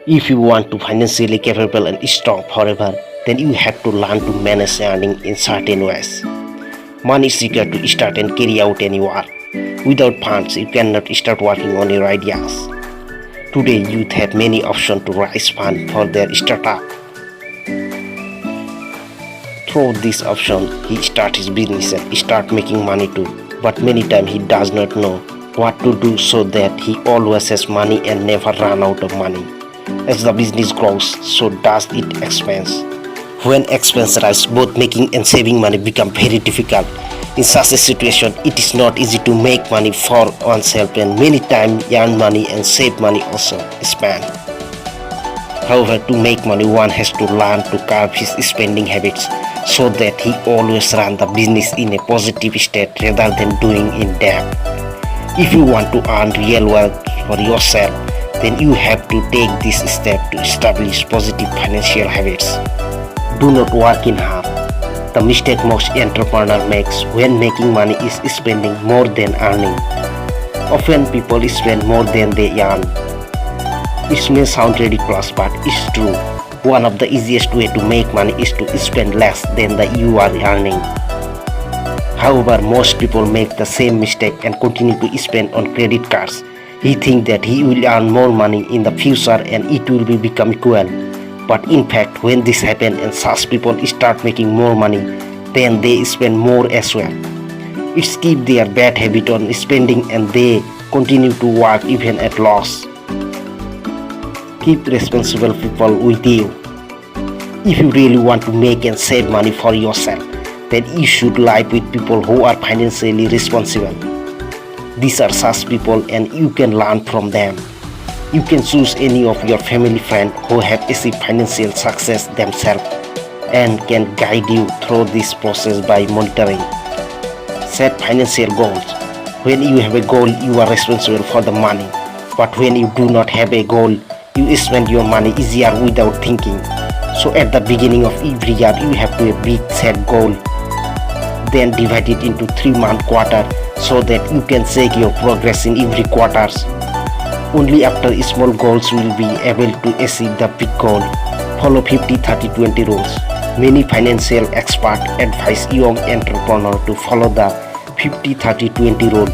If you want to financially capable and strong forever, then you have to learn to manage earning in certain ways. Money is required to start and carry out any work. Without funds, you cannot start working on your ideas. Today, youth have many options to raise funds for their startup. Through this option, he start his business and start making money too. But many times he does not know what to do so that he always has money and never run out of money. As the business grows, so does it expense. When expense rise, both making and saving money become very difficult. In such a situation, it is not easy to make money for oneself, and many times earn money and save money also spend. However, to make money, one has to learn to curb his spending habits so that he always run the business in a positive state rather than doing in debt. If you want to earn real wealth for yourself, then you have to take this step to establish positive financial habits. Do not work in half. The mistake most entrepreneurs makes when making money is spending more than earning. Often people spend more than they earn. It may sound ridiculous, but it's true. One of the easiest way to make money is to spend less than that you are earning. However, most people make the same mistake and continue to spend on credit cards. He thinks that he will earn more money in the future and it will become equal. But in fact, when this happens and such people start making more money, then they spend more as well. It's keep their bad habit on spending and they continue to work even at loss. Keep responsible people with you. If you really want to make and save money for yourself, then you should live with people who are financially responsible. These are such people and you can learn from them. You can choose any of your family friends who have achieved financial success themselves and can guide you through this process by monitoring. Set financial goals. When you have a goal, you are responsible for the money. But when you do not have a goal, you spend your money easier without thinking. So at the beginning of every year, you have to have a big set goal. Then divide it into 3-month quarter so that you can check your progress in every quarters. Only after small goals will be able to achieve the big goal. Follow 50-30-20 rules. Many financial experts advise young entrepreneurs to follow the 50-30-20 rule.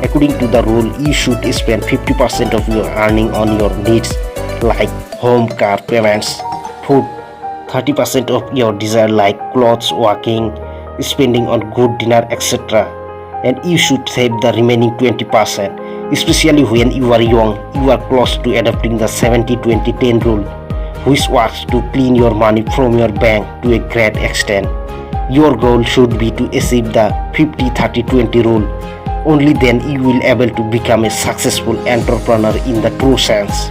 According to the rule, you should spend 50% of your earning on your needs like home, car, payments, food, 30% of your desire like clothes, walking, spending on good dinner, etc. And you should save the remaining 20%. Especially when you are young, you are close to adopting the 70-20-10 rule, which works to clean your money from your bank to a great extent. Your goal should be to achieve the 50-30-20 rule. Only then you will be able to become a successful entrepreneur in the true sense.